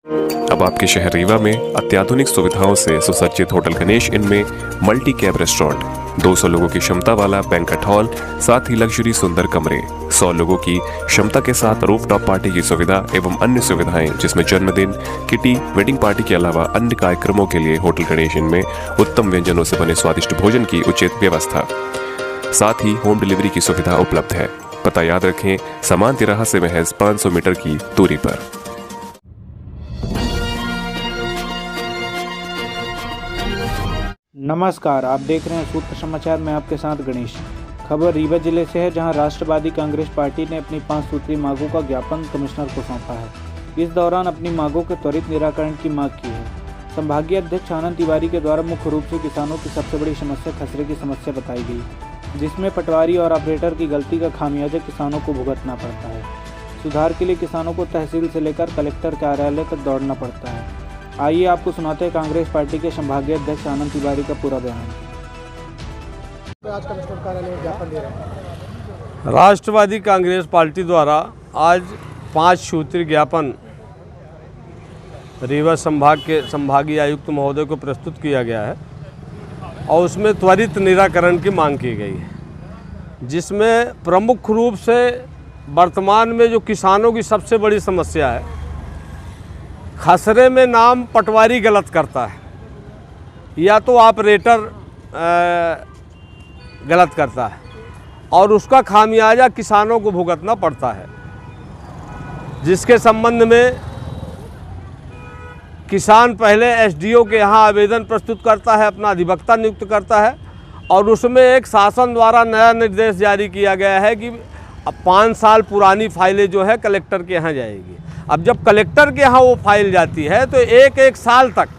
अब आपके शहर रीवा में अत्याधुनिक सुविधाओं से सुसज्जित होटल गणेश इन में मल्टी कैब रेस्टोरेंट, 200 लोगों की क्षमता वाला बैंक्वेट हॉल, साथ ही लग्जरी सुंदर कमरे, 100 लोगों की क्षमता के साथ रूफटॉप पार्टी की सुविधा एवं अन्य सुविधाएं जिसमें जन्मदिन, किटी, वेडिंग पार्टी के अलावा अन्य कार्यक्रमों के लिए होटल गणेश इन में उत्तम व्यंजनों से बने स्वादिष्ट भोजन की उचित व्यवस्था, साथ ही होम डिलीवरी की सुविधा उपलब्ध है। पता याद रखें, समान तिराहा से महज 500 मीटर की दूरी पर। नमस्कार, आप देख रहे हैं सूत्र समाचार में आपके साथ गणेश। खबर रीवा जिले से है, जहां राष्ट्रवादी कांग्रेस पार्टी ने अपनी 5 सूत्री मांगों का ज्ञापन कमिश्नर को सौंपा है। इस दौरान अपनी मांगों के त्वरित निराकरण की मांग की है। संभागीय अध्यक्ष आनंद तिवारी के द्वारा मुख्य रूप से किसानों की सबसे बड़ी समस्या खसरे की समस्या बताई गई, जिसमें पटवारी और ऑपरेटर की गलती का खामियाजा किसानों को भुगतना पड़ता है। सुधार के लिए किसानों को तहसील से लेकर कलेक्टर कार्यालय तक दौड़ना पड़ता है। आइए आपको सुनाते हैं कांग्रेस पार्टी के संभागीय अध्यक्ष आनंद तिवारी का पूरा बयान। आज कमिश्नर कार्यालय में ज्ञापन दे रहे हैं। राष्ट्रवादी कांग्रेस पार्टी द्वारा आज 5 सूत्री ज्ञापन रीवा संभाग के संभागीय आयुक्त महोदय को प्रस्तुत किया गया है और उसमें त्वरित निराकरण की मांग की गई है, जिसमें प्रमुख रूप से वर्तमान में जो किसानों की सबसे बड़ी समस्या है, खसरे में नाम पटवारी गलत करता है या तो ऑपरेटर गलत करता है और उसका खामियाजा किसानों को भुगतना पड़ता है, जिसके संबंध में किसान पहले एसडीओ के यहाँ आवेदन प्रस्तुत करता है, अपना अधिवक्ता नियुक्त करता है और उसमें एक शासन द्वारा नया निर्देश जारी किया गया है कि अब 5 साल पुरानी फाइलें जो है कलेक्टर के यहाँ जाएगी। अब जब कलेक्टर के यहाँ वो फाइल जाती है तो एक साल तक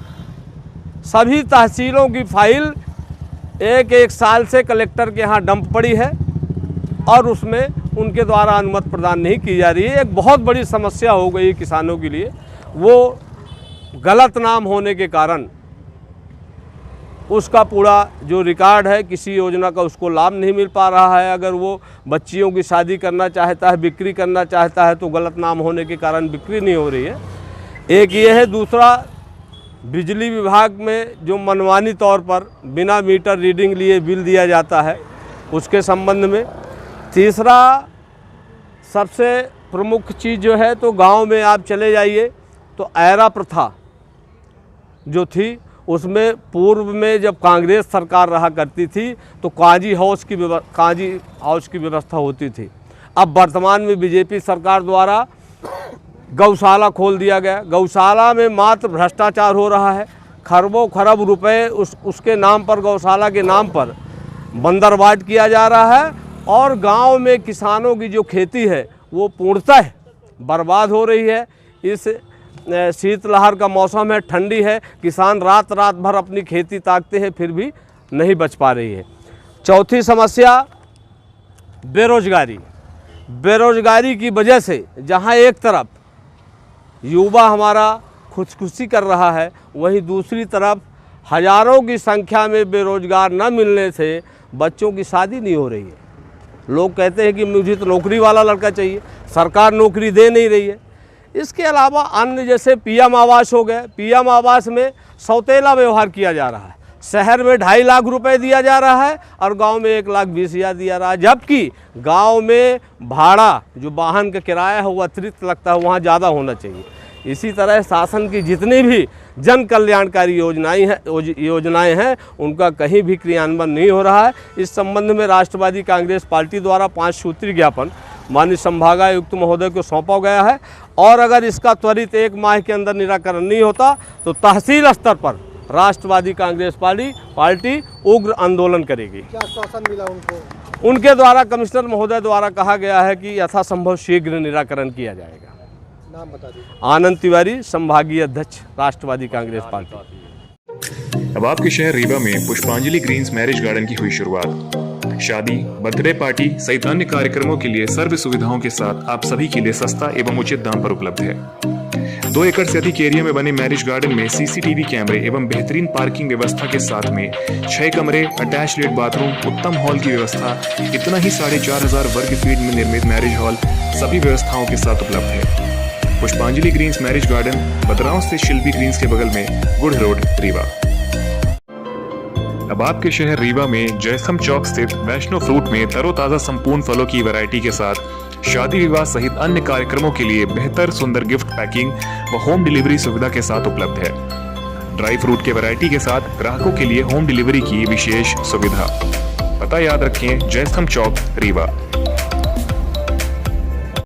सभी तहसीलों की फाइल एक साल से कलेक्टर के यहाँ डंप पड़ी है और उसमें उनके द्वारा अनुमति प्रदान नहीं की जा रही है। एक बहुत बड़ी समस्या हो गई किसानों के लिए। वो गलत नाम होने के कारण उसका पूरा जो रिकॉर्ड है किसी योजना का उसको लाभ नहीं मिल पा रहा है। अगर वो बच्चियों की शादी करना चाहता है, बिक्री करना चाहता है तो गलत नाम होने के कारण बिक्री नहीं हो रही है। एक ये है। दूसरा, बिजली विभाग में जो मनमानी तौर पर बिना मीटर रीडिंग लिए बिल दिया जाता है, उसके संबंध में। तीसरा, सबसे प्रमुख चीज़ जो है तो गांव में आप चले जाइए तो ऐरा प्रथा जो थी, उसमें पूर्व में जब कांग्रेस सरकार रहा करती थी तो काजी हाउस की व्यवस्था होती थी। अब वर्तमान में बीजेपी सरकार द्वारा गौशाला खोल दिया गया। गौशाला में मात्र भ्रष्टाचार हो रहा है। खरबों खरब रुपए उसके नाम पर, गौशाला के नाम पर बंदरवाट किया जा रहा है और गांव में किसानों की जो खेती है वो पूर्णतः बर्बाद हो रही है। इस शीतलहर का मौसम है, ठंडी है, किसान रात भर अपनी खेती ताकते हैं फिर भी नहीं बच पा रही है। चौथी समस्या बेरोजगारी। बेरोजगारी की वजह से जहां एक तरफ युवा हमारा खुदकुशी कर रहा है, वहीं दूसरी तरफ हजारों की संख्या में बेरोजगार न मिलने से बच्चों की शादी नहीं हो रही है। लोग कहते हैं कि मुझे तो नौकरी वाला लड़का चाहिए, सरकार नौकरी दे नहीं रही है। इसके अलावा अन्य जैसे पीएम आवास हो गए, पीएम आवास में सौतेला व्यवहार किया जा रहा है। शहर में 2.5 लाख रुपए दिया जा रहा है और गांव में 1,20,000 दिया रहा है, जबकि गांव में भाड़ा जो वाहन का किराया है वो अतिरिक्त लगता है, वहाँ ज़्यादा होना चाहिए। इसी तरह शासन की जितनी भी जन कल्याणकारी योजनाएं हैं उनका कहीं भी क्रियान्वयन नहीं हो रहा है। इस संबंध में राष्ट्रवादी कांग्रेस पार्टी द्वारा 5 सूत्री ज्ञापन माननीय संभागायुक्त महोदय को सौंपा गया है और अगर इसका त्वरित 1 माह के अंदर निराकरण नहीं होता तो तहसील स्तर पर राष्ट्रवादी कांग्रेस पार्टी उग्र आंदोलन करेगी। क्या आश्वासन मिला उनको? उनके द्वारा कमिश्नर महोदय द्वारा कहा गया है कि यथासंभव शीघ्र निराकरण किया जाएगा। नाम बता दीजिए। आनंद तिवारी, संभागीय अध्यक्ष, राष्ट्रवादी कांग्रेस पार्टी। अब आपके शहर रीवा में पुष्पांजलि ग्रीन्स मैरिज गार्डन की हुई शुरुआत। शादी, बर्थडे पार्टी सहित अन्य कार्यक्रमों के लिए सर्व सुविधाओं के साथ आप सभी के लिए सस्ता एवं उचित दाम पर उपलब्ध है। 2 एकड़ से अधिक एरिया में बने मैरिज गार्डन में सीसीटीवी कैमरे एवं बेहतरीन पार्किंग व्यवस्था के साथ में 6 कमरे, अटैच लेट बाथरूम, उत्तम हॉल की व्यवस्था, इतना ही 4,500 वर्ग फीट में निर्मित मैरिज हॉल सभी व्यवस्थाओं के साथ उपलब्ध है। पुष्पांजलि ग्रीन्स मैरिज गार्डन, बदरांव स्थित शिल्पी ग्रीन्स के बगल में गुड़ रोड, रीवा। अब आपके शहर रीवा में जयस्तंभ चौक स्थित वैष्णो फ्रूट में तरोताजा संपूर्ण फलों की वैरायटी के साथ शादी विवाह सहित अन्य कार्यक्रमों के लिए बेहतर सुंदर गिफ्ट पैकिंग व होम डिलीवरी सुविधा के साथ उपलब्ध है। ड्राई फ्रूट के वैरायटी के साथ ग्राहकों के लिए होम डिलीवरी की विशेष सुविधा। पता याद रखें, जयस्तंभ चौक, रीवा।